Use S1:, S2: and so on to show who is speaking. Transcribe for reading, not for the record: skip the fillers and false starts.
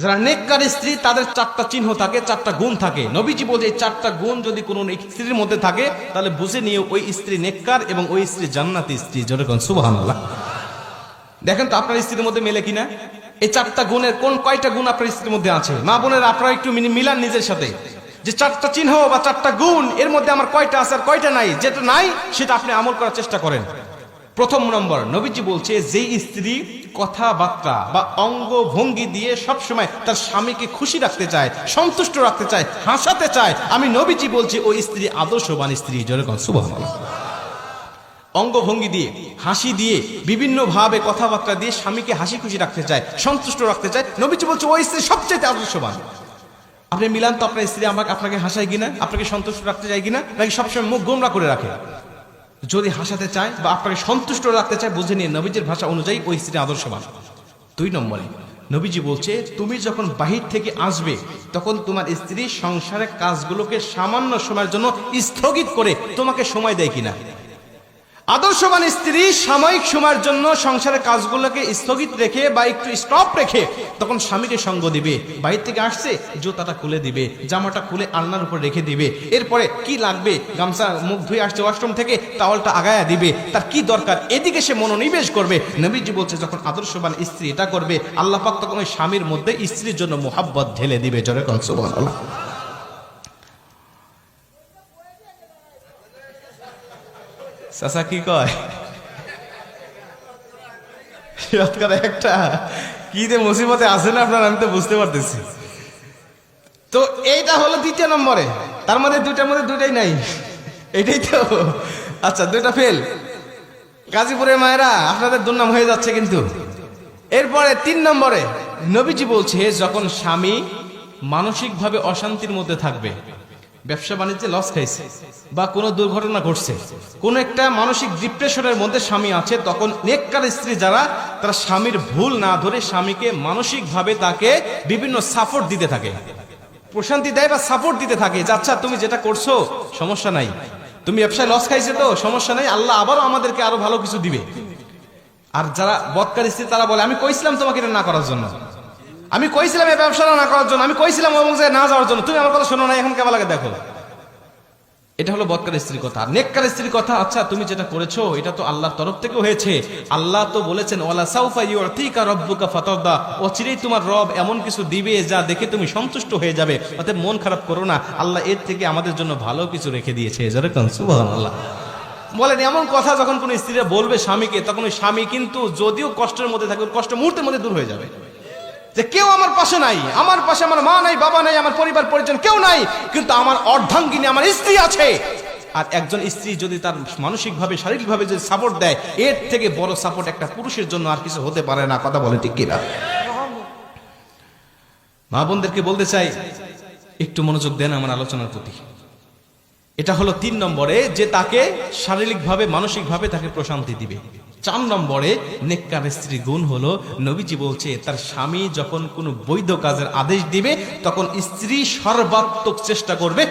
S1: যারা নেককার স্ত্রী তাদের চারটা চিহ্ন থাকে, চারটা গুণ থাকে। নবীজি বলে এই চারটা গুণ যদি কোনো স্ত্রীর মধ্যে থাকে তাহলে বুঝে নিয়ে ওই স্ত্রী নেককার এবং ওই স্ত্রী জান্নাতি স্ত্রী। যেরকম সুবহানাল্লাহ। দেখেন তো আপনার স্ত্রীর মধ্যে মেলে কিনা এই চারটা গুণের কয়টা গুণ আপনার স্ত্রীর মধ্যে আছে। মা বোনেরা আপনারা একটু মিলান নিজের সাথে, যে চারটা চিহ্ন বা চারটা গুণ এর মধ্যে আমার কয়টা আছে আর কয়টা নাই। যেটা নাই সেটা আপনি আমল করার চেষ্টা করেন। প্রথম নম্বর, নবীজি বলছে যেই স্ত্রী কথাবার্তা বা অঙ্গ ভঙ্গি দিয়ে সবসময় তার স্বামীকে খুশি রাখতে চায়, সন্তুষ্ট রাখতে চায়, হাসাতে চায়, আমি নবীজি বলছি ওই স্ত্রী আদর্শবান স্ত্রী। যেরকম সুবহানাল্লাহ। অঙ্গভঙ্গি দিয়ে, হাসি দিয়ে, বিভিন্ন ভাবে কথাবার্তা দিয়ে স্বামীকে হাসি খুশি রাখতে চায়, সন্তুষ্ট রাখতে চায়, নবীজি বলছে ওই স্ত্রী সবচেয়ে আদর্শবান। আপনি মিলান তো আপনার স্ত্রী আপনাকে হাসায় কিনা, আপনাকে সন্তুষ্ট রাখতে চায় কিনা, নাকি সবসময় মুখ গোমরা করে রাখে। যদি হাসাতে চায় বা আপনাকে সন্তুষ্ট রাখতে চায় বুঝে নিয়ে নবীজির ভাষা অনুযায়ী ওই স্ত্রী আদর্শবান। 2 নম্বরে নবীজি বলছে তুমি যখন বাহির থেকে আসবে তখন তোমার স্ত্রী সংসারের কাজগুলোকে সামান্য সময়ের জন্য স্থগিত করে তোমাকে সময় দেয় কিনা। আদর্শবান স্ত্রী সাময়িক সময়ের জন্য সংসারের কাজগুলোকে স্থগিত রেখে বা একটু স্টপ রেখে তখন স্বামীকে সঙ্গ দিবে। বাইরে থেকে আসছে জুতাটা খুলে দিবে, জামাটা খুলে আলনার উপর রেখে দিবে, এরপরে কি লাগবে গামছা মুখ ধুয়ে আসছে ওয়াশরুম থেকে টাওয়ালটা আগায়া দিবে, তার কি দরকার এদিকে সে মনোনিবেশ করবে। নবীজি বলছে যখন আদর্শবান স্ত্রী এটা করবে আল্লাহ পাক তখন ওই স্বামীর মধ্যে স্ত্রীর জন্য মোহাব্বত ঢেলে দিবে। জোরে কোন সুবহানাল্লাহ। চাচা কি কয় একটা কি যে মুসিবতে আছে না আপনার, আমি তো বুঝতে পারতেছি। তো এইটা হলো 2 নম্বরে, তার মধ্যে 2টার মধ্যে 2টাই নাই, এটাই তো। আচ্ছা 2টা ফেল। গাজীপুরের মায়েরা আপনাদের দুর্নাম হয়ে যাচ্ছে কিন্তু। এরপরে 3 নম্বরে নবীজি বলছে যখন স্বামী মানসিকভাবে অশান্তির মধ্যে থাকবে, ব্যবসা বাণিজ্যে লস খাইছে বা কোনো দুর্ঘটনা ঘটছে, কোন একটা মানসিক ডিপ্রেশনের মধ্যে স্বামী আছে, তখন নেককার স্ত্রী যারা তারা স্বামীর ভুল না ধরে স্বামীকে মানসিকভাবে তাকে বিভিন্ন সাপোর্ট দিতে থাকে, প্রশান্তি দেয় বা সাপোর্ট দিতে থাকে যে আচ্ছা তুমি যেটা করছো সমস্যা নাই, তুমি ব্যবসায় লস খাইছে তো সমস্যা নাই, আল্লাহ আবারও আমাদেরকে আরো ভালো কিছু দিবে। আর যারা বদকার স্ত্রী তারা বলে আমি কইছিলাম তোমাকে এটা না করার জন্য, আমি কইছিলাম এই ব্যবসাটা না করার জন্য, আমি কইছিলাম ওই জায়গায় না যাওয়ার জন্য, তুমি আমার কথা শোনো না, এখন কেমন লাগে দেখো। এটা হলো বদকার স্ত্রীর কথা। নেককার স্ত্রীর কথা আচ্ছা তুমি যেটা করেছো এটা তো আল্লাহর তরফ থেকে হয়েছে, আল্লাহ তো বলেছেন ওয়ালা সাউফা ইউতিকা রাব্বুকা ফাতারদা, অচিরেই তোমার রব এমন কিছু দিবে যা দেখে তুমি সন্তুষ্ট হয়ে যাবে, অতএব মন খারাপ করো না, আল্লাহ এর থেকে আমাদের জন্য ভালো কিছু রেখে দিয়েছে। যেরকম সুবহানাল্লাহ। বলেন এমন কথা যখন কোন স্ত্রীরা বলবে স্বামীকে, তখন ওই স্বামী কিন্তু যদিও কষ্টের মধ্যে থাকবে কষ্ট মুহূর্তের মধ্যে দূর হয়ে যাবে, যে কেউ আমার পাশে নাই, আমার পাশে আমার মা নাই, বাবা নাই, আমার পরিবার পরিজন কেউ নাই, কিন্তু আমার অর্ধাঙ্গিনী আমার স্ত্রী আছে। আর একজন স্ত্রী যদি তার মানসিকভাবে শারীরিকভাবে যদি সাপোর্ট দেয়, এর থেকে বড় সাপোর্ট একটা পুরুষের জন্য আর কিছু হতে পারে না। কথা বলে ঠিক কিনা? মা বোনদেরকে বলতে চাই একটু মনোযোগ দেন আমার আলোচনার প্রতি। এটা হলো 3 নম্বরে যে তাকে শারীরিকভাবে মানসিকভাবে তাকে প্রশান্তি দিবে। 4 নম্বরে নেককার স্ত্রী গুণ হলো নবীজি বলছে তার স্বামী যখন কোনো বৈধ কাজের আদেশ দিবে তখন স্ত্রী সর্বাত্মক চেষ্টা করবে